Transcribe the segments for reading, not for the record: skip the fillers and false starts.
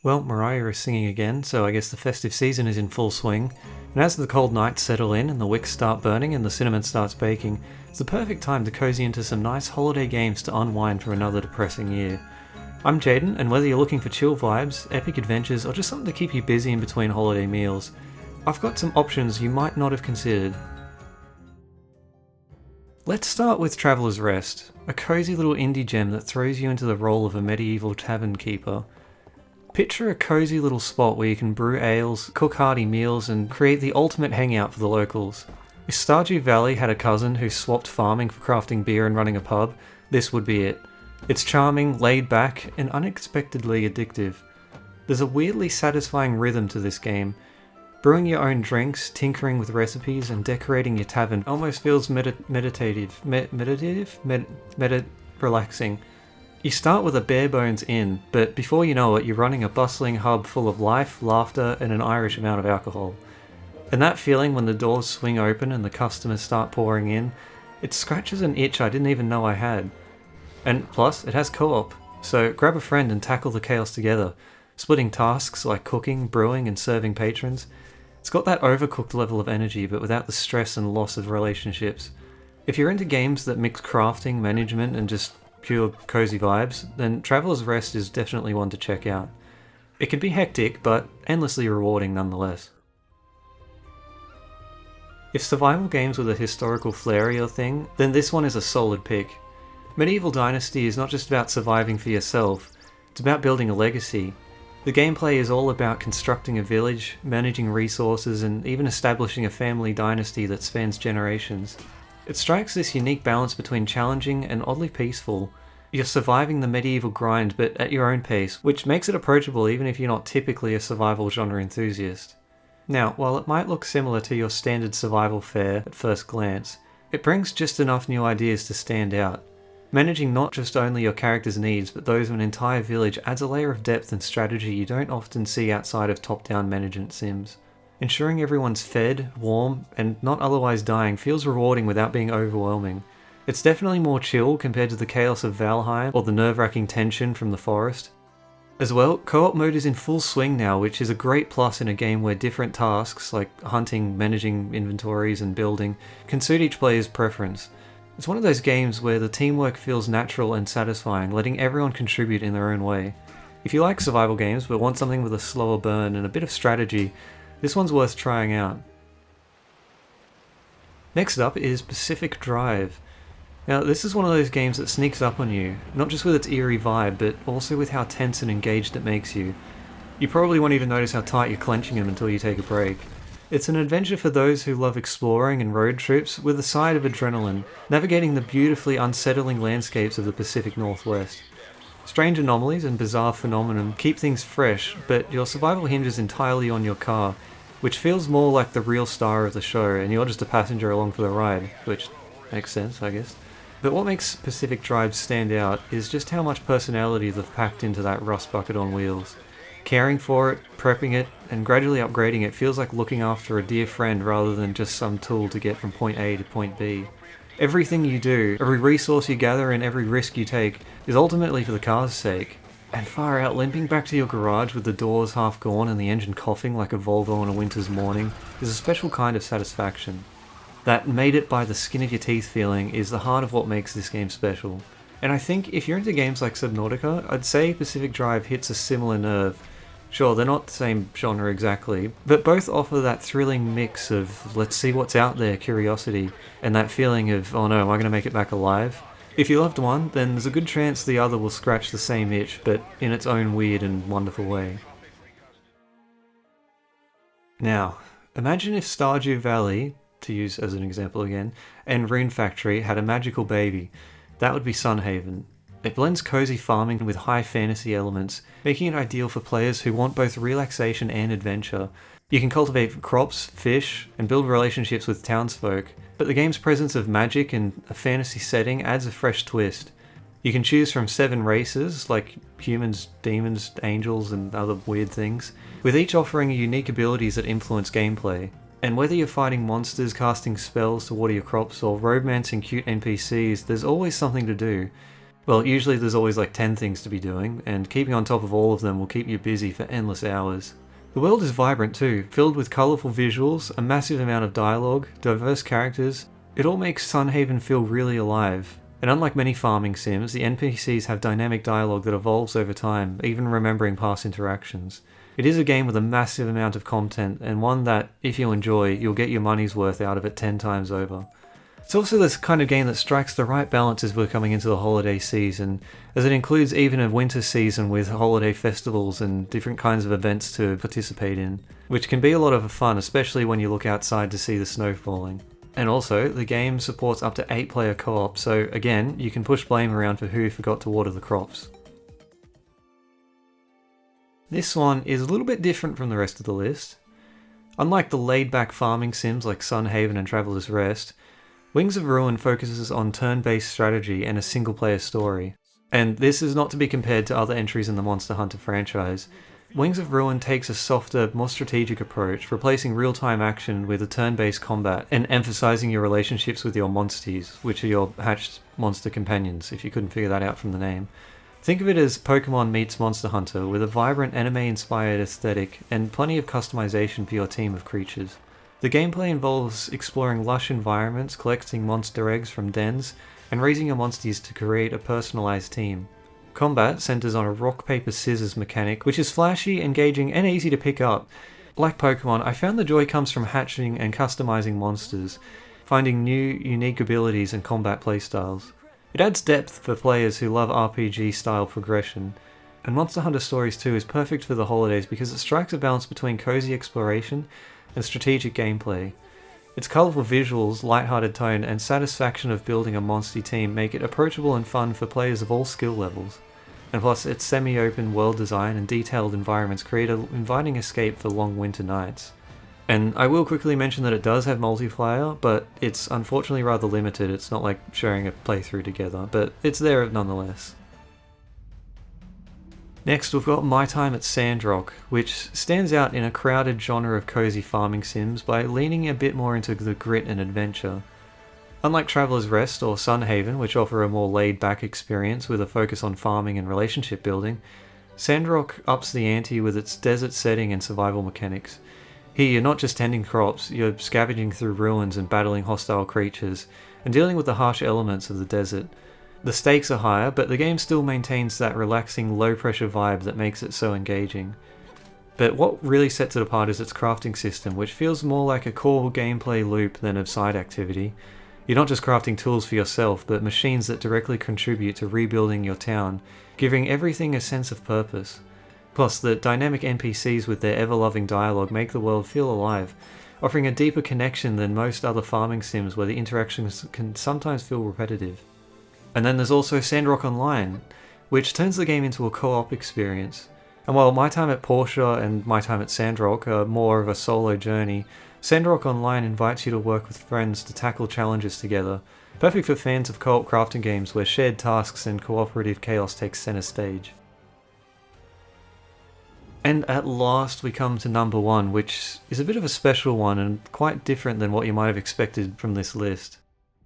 Well, Mariah is singing again, so I guess the festive season is in full swing. And as the cold nights settle in and the wicks start burning and the cinnamon starts baking, it's the perfect time to cozy into some nice holiday games to unwind from another depressing year. I'm Jaden, and whether you're looking for chill vibes, epic adventures, or just something to keep you busy in between holiday meals, I've got some options you might not have considered. Let's start with Traveller's Rest, a cozy little indie gem that throws you into the role of a medieval tavern keeper. Picture a cozy little spot where you can brew ales, cook hearty meals, and create the ultimate hangout for the locals. If Stardew Valley had a cousin who swapped farming for crafting beer and running a pub, this would be it. It's charming, laid back, and unexpectedly addictive. There's a weirdly satisfying rhythm to this game. Brewing your own drinks, tinkering with recipes, and decorating your tavern almost feels relaxing. You start with a bare bones inn, but before you know it, you're running a bustling hub full of life, laughter, and an Irish amount of alcohol. And that feeling when the doors swing open and the customers start pouring in, it scratches an itch I didn't even know I had. And plus, it has co-op, so grab a friend and tackle the chaos together, splitting tasks like cooking, brewing, and serving patrons. It's got that overcooked level of energy, but without the stress and loss of relationships. If you're into games that mix crafting, management, and just pure cozy vibes, then Traveller's Rest is definitely one to check out. It can be hectic, but endlessly rewarding nonetheless. If survival games with a historical flair are your thing, then this one is a solid pick. Medieval Dynasty is not just about surviving for yourself, it's about building a legacy. The gameplay is all about constructing a village, managing resources, and even establishing a family dynasty that spans generations. It strikes this unique balance between challenging and oddly peaceful. You're surviving the medieval grind, but at your own pace, which makes it approachable even if you're not typically a survival genre enthusiast. Now, while it might look similar to your standard survival fare at first glance, it brings just enough new ideas to stand out. Managing not just only your character's needs, but those of an entire village adds a layer of depth and strategy you don't often see outside of top-down management sims. Ensuring everyone's fed, warm, and not otherwise dying feels rewarding without being overwhelming. It's definitely more chill compared to the chaos of Valheim or the nerve-wracking tension from the forest. As well, co-op mode is in full swing now, which is a great plus in a game where different tasks, like hunting, managing inventories, and building, can suit each player's preference. It's one of those games where the teamwork feels natural and satisfying, letting everyone contribute in their own way. If you like survival games but want something with a slower burn and a bit of strategy, this one's worth trying out. Next up is Pacific Drive. Now, this is one of those games that sneaks up on you, not just with its eerie vibe, but also with how tense and engaged it makes you. You probably won't even notice how tight you're clenching them until you take a break. It's an adventure for those who love exploring and road trips with a side of adrenaline, navigating the beautifully unsettling landscapes of the Pacific Northwest. Strange anomalies and bizarre phenomena keep things fresh, but your survival hinges entirely on your car, which feels more like the real star of the show and you're just a passenger along for the ride, which makes sense, I guess. But what makes Pacific Drive stand out is just how much personality they've packed into that rust bucket on wheels. Caring for it, prepping it, and gradually upgrading it feels like looking after a dear friend rather than just some tool to get from point A to point B. Everything you do, every resource you gather, and every risk you take is ultimately for the car's sake. And far out, limping back to your garage with the doors half gone and the engine coughing like a Volvo on a winter's morning is a special kind of satisfaction. That made it by the skin of your teeth feeling is the heart of what makes this game special. And I think if you're into games like Subnautica, I'd say Pacific Drive hits a similar nerve. Sure, they're not the same genre exactly, but both offer that thrilling mix of let's see what's out there curiosity, and that feeling of oh no, am I going to make it back alive? If you loved one, then there's a good chance the other will scratch the same itch, but in its own weird and wonderful way. Now, imagine if Stardew Valley, to use as an example again, and Rune Factory had a magical baby. That would be Sunhaven. It blends cozy farming with high fantasy elements, making it ideal for players who want both relaxation and adventure. You can cultivate crops, fish, and build relationships with townsfolk, but the game's presence of magic and a fantasy setting adds a fresh twist. You can choose from 7 races, like humans, demons, angels, and other weird things, with each offering unique abilities that influence gameplay. And whether you're fighting monsters, casting spells to water your crops, or romancing cute NPCs, there's always something to do. Well, usually there's always like 10 things to be doing, and keeping on top of all of them will keep you busy for endless hours. The world is vibrant too, filled with colourful visuals, a massive amount of dialogue, diverse characters. It all makes Sunhaven feel really alive. And unlike many farming sims, the NPCs have dynamic dialogue that evolves over time, even remembering past interactions. It is a game with a massive amount of content, and one that, if you enjoy, you'll get your money's worth out of it 10 times over. It's also this kind of game that strikes the right balance as we're coming into the holiday season, as it includes even a winter season with holiday festivals and different kinds of events to participate in, which can be a lot of fun, especially when you look outside to see the snow falling. And also, the game supports up to 8-player co-op, so again, you can push blame around for who forgot to water the crops. This one is a little bit different from the rest of the list. Unlike the laid-back farming sims like Sunhaven and Traveller's Rest, Wings of Ruin focuses on turn-based strategy and a single-player story. And this is not to be compared to other entries in the Monster Hunter franchise. Wings of Ruin takes a softer, more strategic approach, replacing real-time action with a turn-based combat and emphasizing your relationships with your monsties, which are your hatched monster companions, if you couldn't figure that out from the name. Think of it as Pokemon meets Monster Hunter, with a vibrant anime-inspired aesthetic and plenty of customization for your team of creatures. The gameplay involves exploring lush environments, collecting monster eggs from dens, and raising your monsties to create a personalized team. Combat centers on a rock-paper-scissors mechanic, which is flashy, engaging, and easy to pick up. Like Pokemon, I found the joy comes from hatching and customizing monsters, finding new, unique abilities and combat playstyles. It adds depth for players who love RPG-style progression, and Monster Hunter Stories 2 is perfect for the holidays because it strikes a balance between cozy exploration and strategic gameplay. Its colourful visuals, light-hearted tone, and satisfaction of building a monsty team make it approachable and fun for players of all skill levels. And plus, its semi-open world design and detailed environments create an inviting escape for long winter nights. And I will quickly mention that it does have multiplayer, but it's unfortunately rather limited. It's not like sharing a playthrough together, but it's there nonetheless. Next, we've got My Time at Sandrock, which stands out in a crowded genre of cozy farming sims by leaning a bit more into the grit and adventure. Unlike Traveller's Rest or Sunhaven, which offer a more laid-back experience with a focus on farming and relationship building, Sandrock ups the ante with its desert setting and survival mechanics. Here you're not just tending crops, you're scavenging through ruins and battling hostile creatures, and dealing with the harsh elements of the desert. The stakes are higher, but the game still maintains that relaxing, low-pressure vibe that makes it so engaging. But what really sets it apart is its crafting system, which feels more like a core gameplay loop than a side activity. You're not just crafting tools for yourself, but machines that directly contribute to rebuilding your town, giving everything a sense of purpose. Plus, the dynamic NPCs with their ever-loving dialogue make the world feel alive, offering a deeper connection than most other farming sims where the interactions can sometimes feel repetitive. And then there's also Sandrock Online, which turns the game into a co-op experience. And while My Time at Portia and My Time at Sandrock are more of a solo journey, Sandrock Online invites you to work with friends to tackle challenges together, perfect for fans of co-op crafting games where shared tasks and cooperative chaos takes center stage. And at last we come to number 1, which is a bit of a special one and quite different than what you might have expected from this list.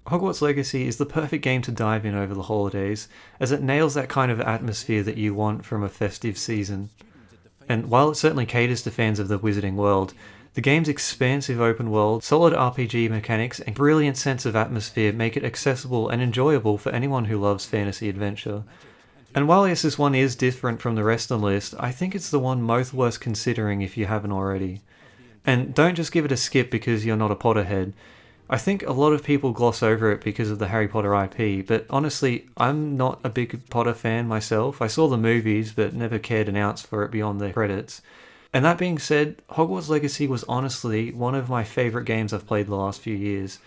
Hogwarts Legacy is the perfect game to dive in over the holidays, as it nails that kind of atmosphere that you want from a festive season. And while it certainly caters to fans of the Wizarding world, the game's expansive open world, solid RPG mechanics, and brilliant sense of atmosphere make it accessible and enjoyable for anyone who loves fantasy adventure. And while yes, this one is different from the rest on the list, I think it's the one most worth considering if you haven't already. And don't just give it a skip because you're not a Potterhead. I think a lot of people gloss over it because of the Harry Potter IP, but honestly, I'm not a big Potter fan myself. I saw the movies, but never cared an ounce for it beyond the credits. And that being said, Hogwarts Legacy was honestly one of my favourite games I've played the last few years,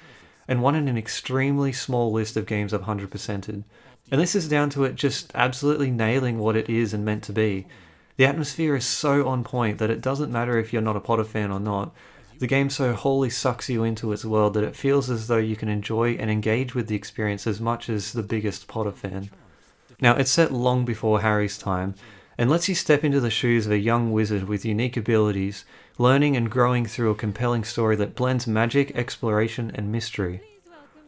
and one in an extremely small list of games I've 100%ed. And this is down to it just absolutely nailing what it is and meant to be. The atmosphere is so on point that it doesn't matter if you're not a Potter fan or not. The game so wholly sucks you into its world that it feels as though you can enjoy and engage with the experience as much as the biggest Potter fan. Now, it's set long before Harry's time, and lets you step into the shoes of a young wizard with unique abilities, learning and growing through a compelling story that blends magic, exploration, and mystery.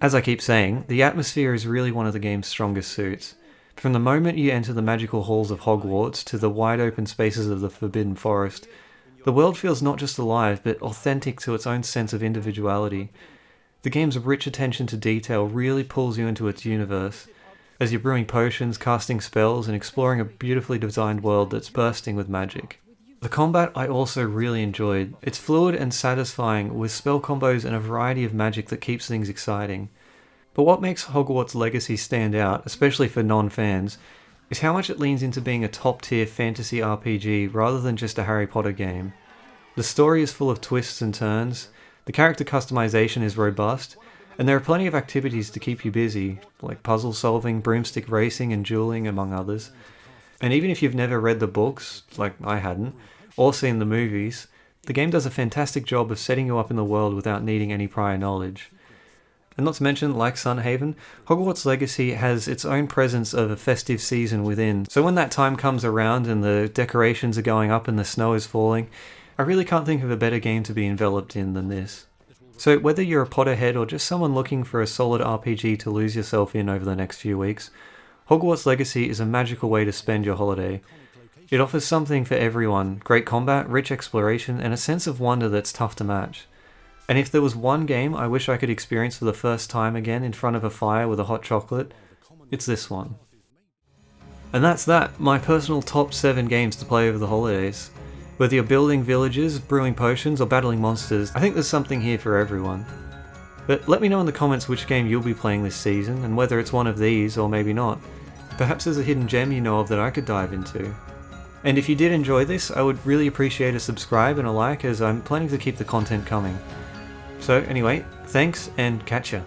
As I keep saying, the atmosphere is really one of the game's strongest suits. From the moment you enter the magical halls of Hogwarts to the wide open spaces of the Forbidden Forest, the world feels not just alive, but authentic to its own sense of individuality. The game's rich attention to detail really pulls you into its universe, as you're brewing potions, casting spells, and exploring a beautifully designed world that's bursting with magic. The combat I also really enjoyed. It's fluid and satisfying, with spell combos and a variety of magic that keeps things exciting. But what makes Hogwarts Legacy stand out, especially for non-fans, is how much it leans into being a top-tier fantasy RPG rather than just a Harry Potter game. The story is full of twists and turns, the character customization is robust, and there are plenty of activities to keep you busy, like puzzle solving, broomstick racing, and dueling, among others. And even if you've never read the books, like I hadn't, or seen the movies, the game does a fantastic job of setting you up in the world without needing any prior knowledge. And not to mention, like Sunhaven, Hogwarts Legacy has its own presence of a festive season within, so when that time comes around and the decorations are going up and the snow is falling, I really can't think of a better game to be enveloped in than this. So whether you're a Potterhead or just someone looking for a solid RPG to lose yourself in over the next few weeks, Hogwarts Legacy is a magical way to spend your holiday. It offers something for everyone: great combat, rich exploration, and a sense of wonder that's tough to match. And if there was one game I wish I could experience for the first time again in front of a fire with a hot chocolate, it's this one. And that's that, my personal top 7 games to play over the holidays. Whether you're building villages, brewing potions, or battling monsters, I think there's something here for everyone. But let me know in the comments which game you'll be playing this season, and whether it's one of these or maybe not. Perhaps there's a hidden gem you know of that I could dive into. And if you did enjoy this, I would really appreciate a subscribe and a like, as I'm planning to keep the content coming. So anyway, thanks and catch ya.